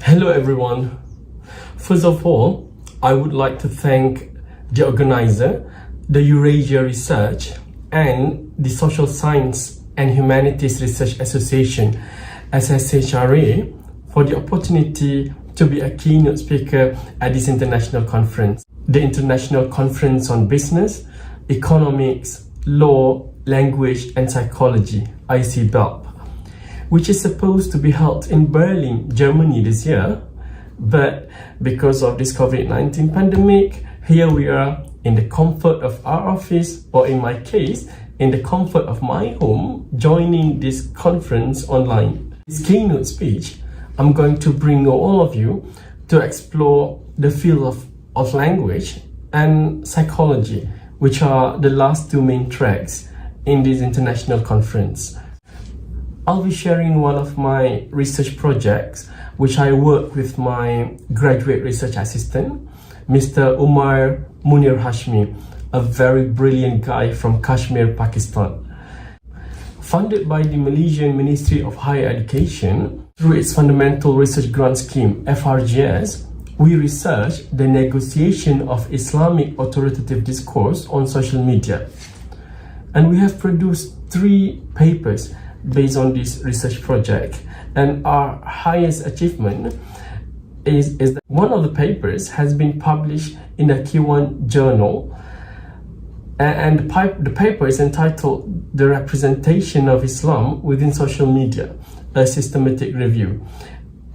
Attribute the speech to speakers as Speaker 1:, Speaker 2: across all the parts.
Speaker 1: Hello everyone. First of all, I would like to thank the organizer, the Eurasia Research and the Social Science and Humanities Research Association, SSHRA, for the opportunity to be a keynote speaker at this international conference. The International Conference on Business, Economics, Law, Language and Psychology, ICBELLP, which is supposed to be held in Berlin, Germany this year. But because of this COVID-19 pandemic, here we are in the comfort of our office, or in my case, in the comfort of my home, joining this conference online. This keynote speech, I'm going to bring all of you to explore the field of language and psychology, which are the last two main tracks in this international conference. I'll be sharing one of my research projects, which I work with my graduate research assistant, Mr. Umar Munir Hashmi, a very brilliant guy from Kashmir, Pakistan. Funded by the Malaysian Ministry of Higher Education through its Fundamental Research Grant Scheme, FRGS, we research the negotiation of Islamic authoritative discourse on social media. And we have produced 3 papers based on this research project, and our highest achievement is that one of the papers has been published in the Q1 journal, and the paper is entitled "The Representation of Islam Within Social Media, a Systematic Review,"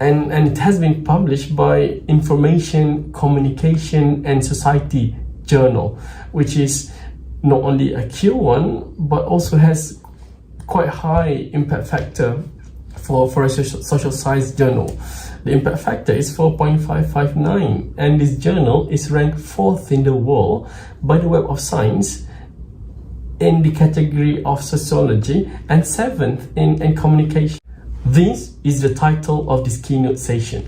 Speaker 1: and it has been published by Information, Communication and Society journal, which is not only a Q1 but also has quite high impact factor for a social science journal. The impact factor is 4.559, and this journal is ranked 4th in the world by the Web of Science in the category of sociology and 7th in communication. This is the title of this keynote session: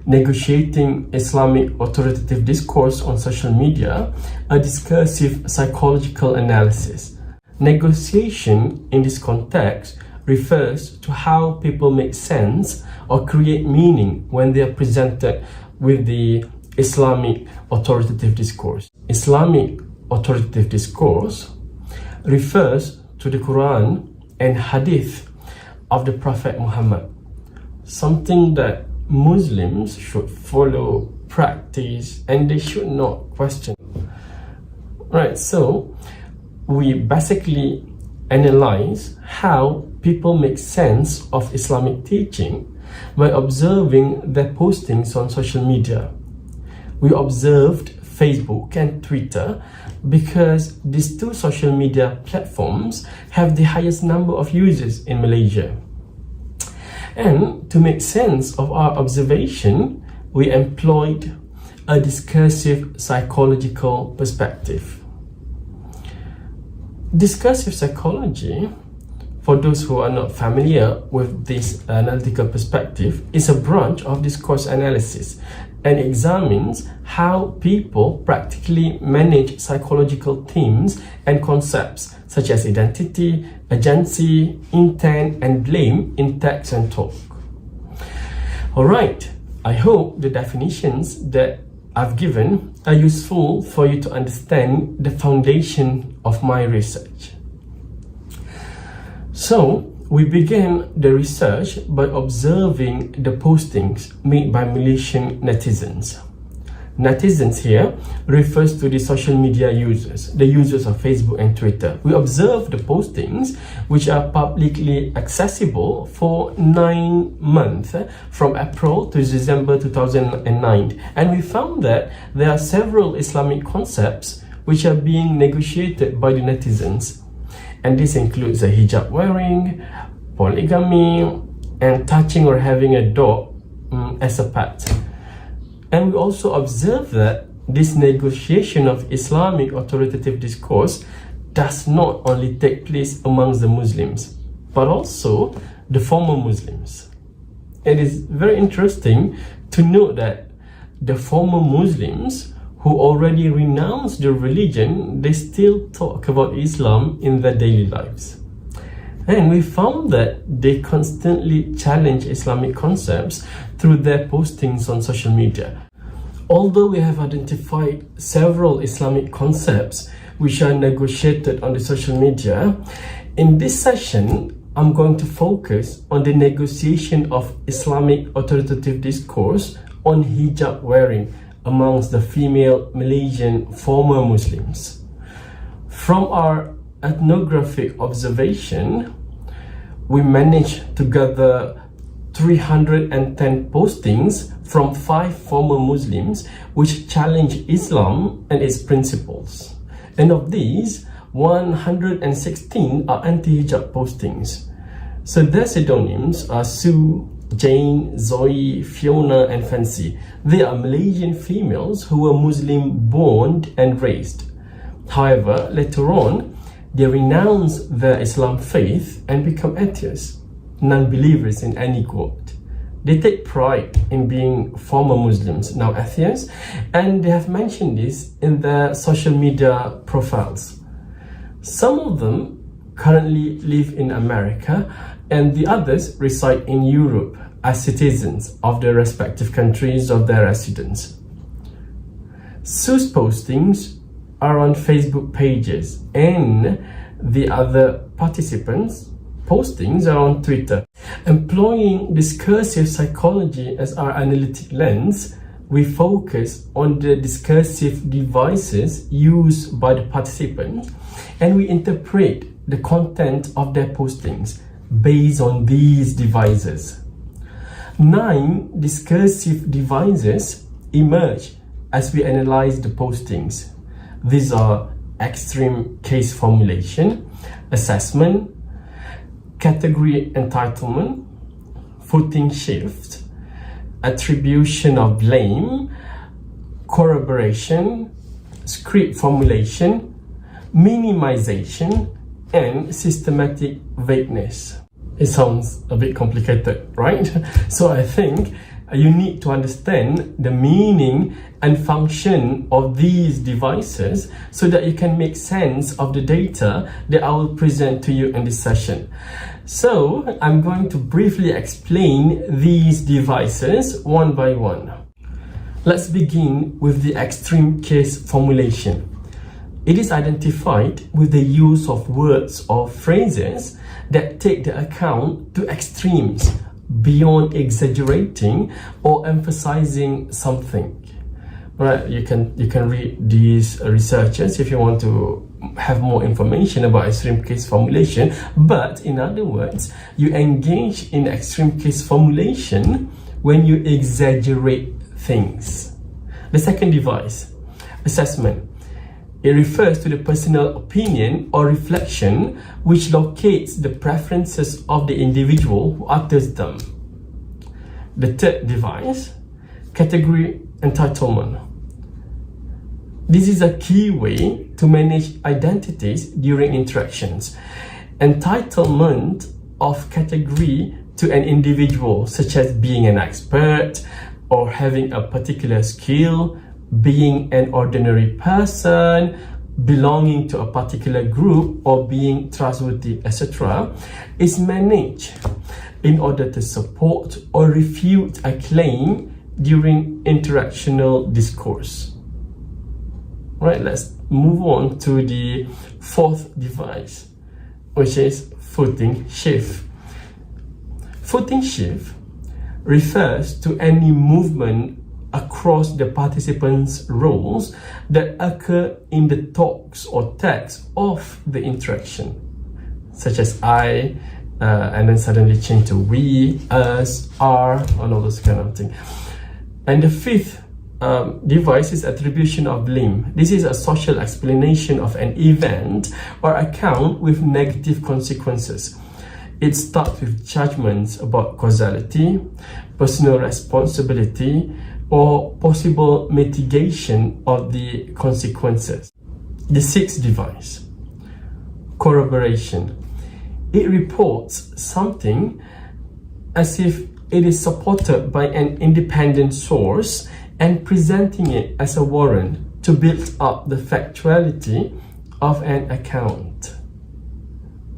Speaker 1: Negotiating Islamic Authoritative Discourse on Social Media, a Discursive Psychological Analysis. Negotiation in this context refers to how people make sense or create meaning when they are presented with the Islamic authoritative discourse. Islamic authoritative discourse refers to the Quran and Hadith of the Prophet Muhammad, something that Muslims should follow, practice, and they should not question. Right, so we basically analyze how people make sense of Islamic teaching by observing their postings on social media. We observed Facebook and Twitter because these 2 social media platforms have the highest number of users in Malaysia. And to make sense of our observation, we employed a discursive psychological perspective. Discursive psychology, for those who are not familiar with this analytical perspective, is a branch of discourse analysis and examines how people practically manage psychological themes and concepts such as identity, agency, intent, and blame in text and talk. Alright, I hope the definitions that I've given are useful for you to understand the foundation of my research. So, we began the research by observing the postings made by Malaysian netizens. Netizens here refers to the social media users, the users of Facebook and Twitter. We observed the postings which are publicly accessible for 9 months, from April to December 2009. And we found that there are several Islamic concepts which are being negotiated by the netizens. And this includes a hijab wearing, polygamy, and touching or having a dog as a pet. And we also observe that this negotiation of Islamic authoritative discourse does not only take place amongst the Muslims, but also the former Muslims. It is very interesting to note that the former Muslims who already renounced their religion, they still talk about Islam in their daily lives. And we found that they constantly challenge Islamic concepts through their postings on social media. Although we have identified several Islamic concepts which are negotiated on the social media, in this session, I'm going to focus on the negotiation of Islamic authoritative discourse on hijab wearing amongst the female Malaysian former Muslims. From our ethnographic observation, we managed to gather 310 postings from 5 former Muslims which challenge Islam and its principles. And of these, 116 are anti-hijab postings. So their pseudonyms are Sue, Jane, Zoe, Fiona and Fancy. They are Malaysian females who were Muslim born and raised. However, later on, they renounce their Islam faith and become atheists, non-believers in any God. They take pride in being former Muslims, now atheists, and they have mentioned this in their social media profiles. Some of them currently live in America and the others reside in Europe as citizens of their respective countries of their residence. Sue's postings are on Facebook pages and the other participants' postings are on Twitter. Employing discursive psychology as our analytic lens, we focus on the discursive devices used by the participants and we interpret the content of their postings based on these devices. 9 discursive devices emerge as we analyze the postings. These are extreme case formulation, assessment, category entitlement, footing shift, attribution of blame, corroboration, script formulation, minimization, and systematic vagueness. It sounds a bit complicated, right? So I think you need to understand the meaning and function of these devices so that you can make sense of the data that I will present to you in this session. So I'm going to briefly explain these devices one by one. Let's begin with the extreme case formulation. It is identified with the use of words or phrases that take the account to extremes beyond exaggerating or emphasizing something. Right, you can read these researchers if you want to have more information about extreme case formulation, but in other words, you engage in extreme case formulation when you exaggerate things. The second device, assessment. It refers to the personal opinion or reflection which locates the preferences of the individual who utters them. The third device, category entitlement. This is a key way to manage identities during interactions. Entitlement of category to an individual, such as being an expert or having a particular skill, being an ordinary person, belonging to a particular group, or being trustworthy, etc., is managed in order to support or refute a claim during interactional discourse. Right, let's move on to the fourth device, which is footing shift. Footing shift refers to any movement across the participants' roles that occur in the talks or text of the interaction, such as I, and then suddenly change to we, us, our, and all those kind of things. And the fifth device is attribution of blame. This is a social explanation of an event or account with negative consequences. It starts with judgments about causality, personal responsibility, or possible mitigation of the consequences. The sixth device, corroboration. It reports something as if it is supported by an independent source and presenting it as a warrant to build up the factuality of an account.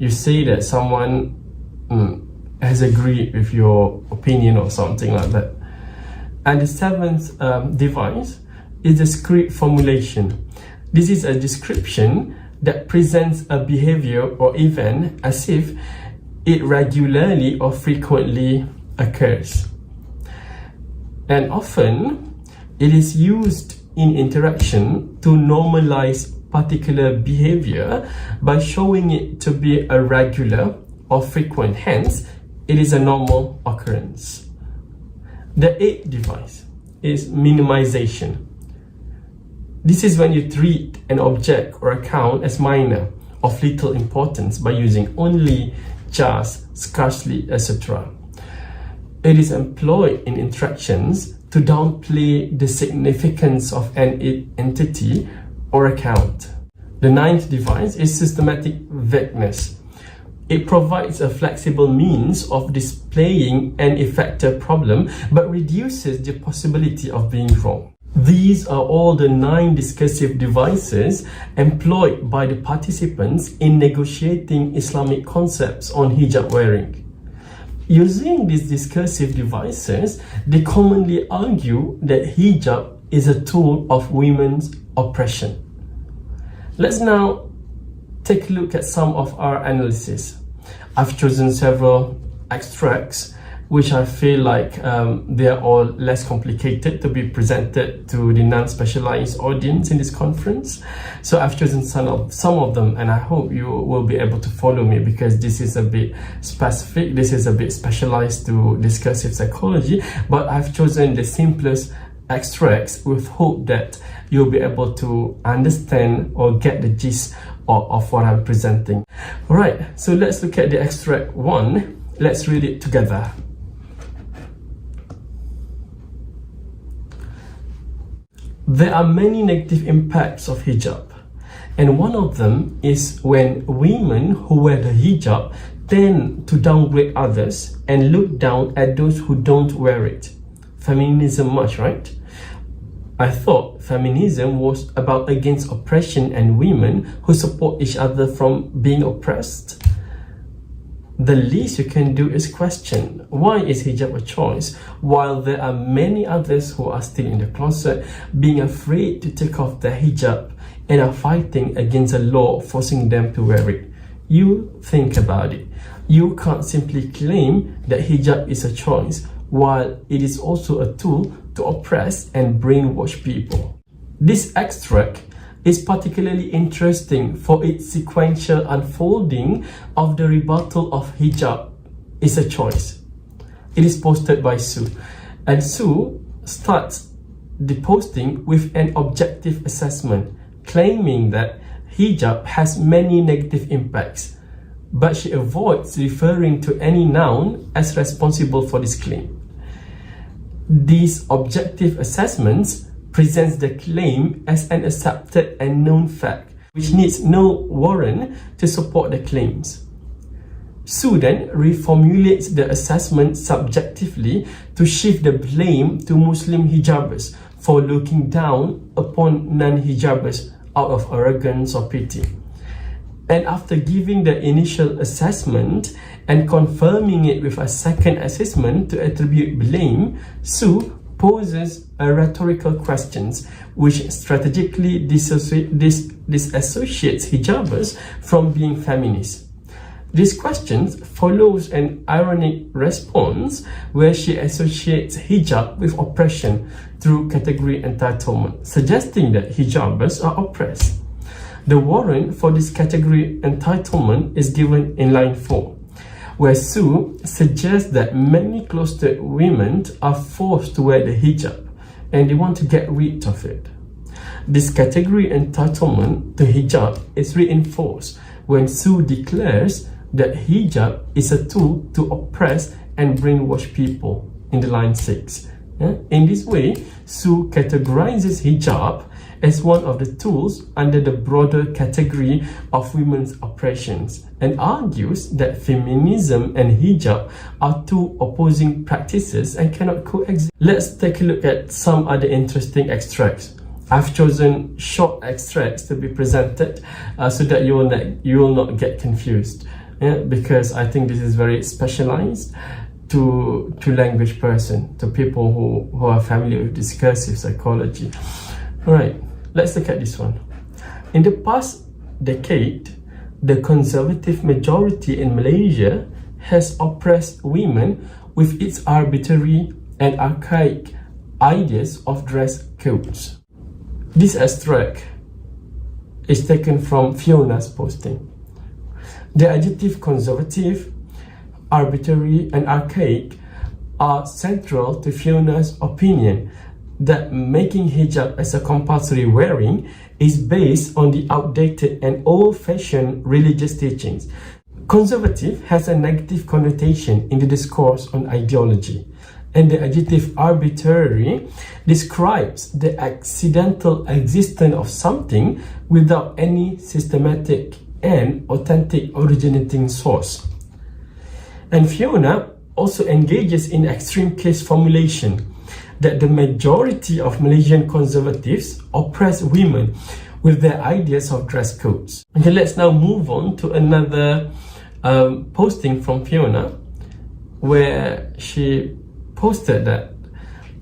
Speaker 1: you say that someone has agreed with your opinion or something like that. And the seventh device is the script formulation. This is a description that presents a behavior or event as if it regularly or frequently occurs. And often it is used in interaction to normalize particular behavior by showing it to be a regular or frequent, hence it is a normal occurrence. The eighth device is minimization. This is when you treat an object or account as minor, of little importance, by using only, just, scarcely, etc. It is employed in interactions to downplay the significance of an entity or account. The ninth device is systematic vagueness. It provides a flexible means of displaying an effective problem but reduces the possibility of being wrong. These are all the 9 discursive devices employed by the participants in negotiating Islamic concepts on hijab wearing. Using these discursive devices, they commonly argue that hijab is a tool of women's oppression. Let's now take a look at some of our analysis. I've chosen several extracts which I feel like they are all less complicated to be presented to the non-specialized audience in this conference. So I've chosen some of them, and I hope you will be able to follow me, because this is a bit specific, this is a bit specialized to discursive psychology, but I've chosen the simplest extracts with hope that you'll be able to understand or get the gist of what I'm presenting. Alright, so let's look at the extract 1. Let's read it together. There are many negative impacts of hijab, and one of them is when women who wear the hijab tend to downgrade others and look down at those who don't wear it. Feminism much, right? I thought feminism was about against oppression and women who support each other from being oppressed. The least you can do is question, why is hijab a choice while there are many others who are still in the closet, being afraid to take off their hijab and are fighting against a law forcing them to wear it? You think about it. You can't simply claim that hijab is a choice while it is also a tool to oppress and brainwash people. This extract is particularly interesting for its sequential unfolding of the rebuttal of hijab is a choice. It is posted by Sue, and Sue starts the posting with an objective assessment, claiming that hijab has many negative impacts, but she avoids referring to any noun as responsible for this claim. These objective assessments presents the claim as an accepted and known fact, which needs no warrant to support the claims. Sue then reformulates the assessment subjectively to shift the blame to Muslim hijabers for looking down upon non-hijabers out of arrogance or pity. And after giving the initial assessment and confirming it with a second assessment to attribute blame, Sue poses a rhetorical questions which strategically disassociates hijabers from being feminists. This question follows an ironic response where she associates hijab with oppression through category entitlement, suggesting that hijabers are oppressed. The warrant for this category entitlement is given in line 4, where Sue suggests that many closeted women are forced to wear the hijab and they want to get rid of it. This category entitlement to hijab is reinforced when Sue declares that hijab is a tool to oppress and brainwash people in the line 6. In this way, Sue categorizes hijab as one of the tools under the broader category of women's oppressions and argues that feminism and hijab are two opposing practices and cannot coexist. Let's take a look at some other interesting extracts. I've chosen short extracts to be presented so that you will not get confused. because I think this is very specialized to language person, to people who are familiar with discursive psychology. All right, let's look at this one. In the past decade, the conservative majority in Malaysia has oppressed women with its arbitrary and archaic ideas of dress codes. This extract is taken from Fiona's posting. The adjective conservative, arbitrary, and archaic are central to Fiona's opinion that making hijab as a compulsory wearing is based on the outdated and old-fashioned religious teachings. Conservative has a negative connotation in the discourse on ideology, and the adjective arbitrary describes the accidental existence of something without any systematic and authentic originating source. And Fiona also engages in extreme case formulation that the majority of Malaysian conservatives oppress women with their ideas of dress codes. Okay, let's now move on to another posting from Fiona, where she posted that,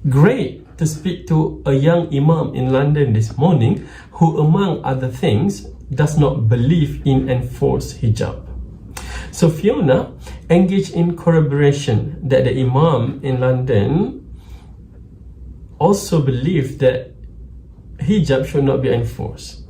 Speaker 1: "Great to speak to a young imam in London this morning who, among other things, does not believe in enforced hijab." So Fiona engaged in corroboration that the imam in London also believed that hijab should not be enforced.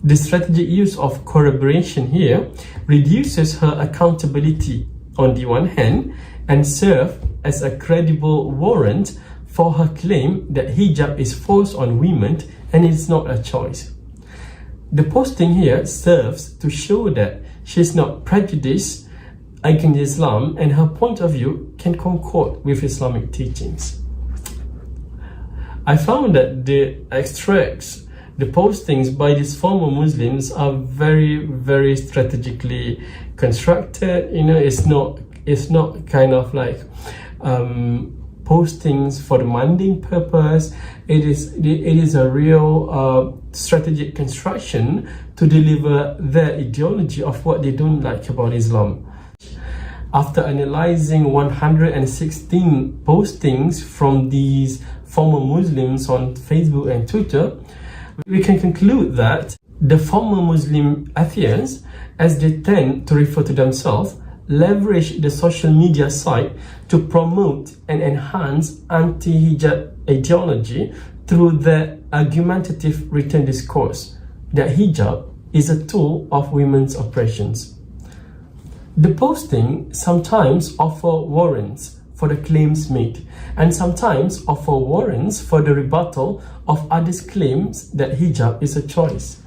Speaker 1: The strategic use of corroboration here reduces her accountability on the one hand and serves as a credible warrant for her claim that hijab is forced on women and it's not a choice. The posting here serves to show that she's not prejudiced against Islam and her point of view can concord with Islamic teachings. I found that the extracts, the postings by these former Muslims are very, very strategically constructed. You know, it's not kind of like postings for the mundane purpose. It is a real strategic construction to deliver their ideology of what they don't like about Islam. After analyzing 116 postings from these former Muslims on Facebook and Twitter, we can conclude that the former Muslim atheists, as they tend to refer to themselves, leverage the social media site to promote and enhance anti-hijab ideology through their argumentative written discourse that hijab is a tool of women's oppressions. The posting sometimes offer warrants for the claims made and sometimes offer warrants for the rebuttal of others' claims that hijab is a choice.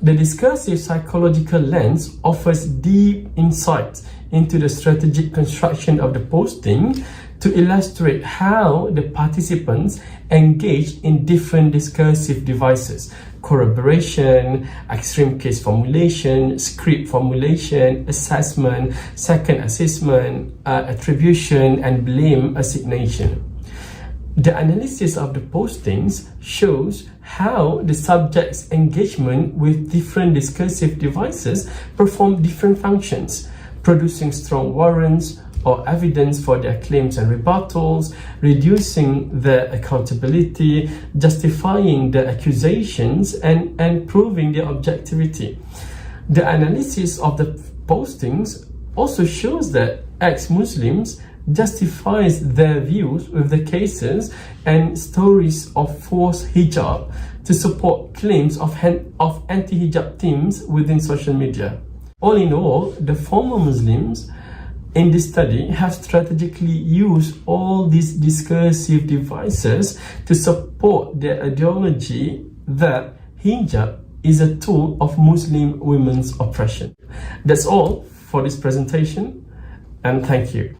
Speaker 1: The discursive psychological lens offers deep insight into the strategic construction of the posting to illustrate how the participants engage in different discursive devices: corroboration, extreme case formulation, script formulation, assessment, second assessment, attribution, and blame assignation. The analysis of the postings shows how the subject's engagement with different discursive devices perform different functions, producing strong warrants or evidence for their claims and rebuttals, reducing their accountability, justifying their accusations, and proving their objectivity. The analysis of the postings also shows that ex-Muslims justifies their views with the cases and stories of forced hijab to support claims of anti-hijab themes within social media. All in all, the former Muslims in this study have strategically used all these discursive devices to support their ideology that hijab is a tool of Muslim women's oppression. That's all for this presentation, and thank you.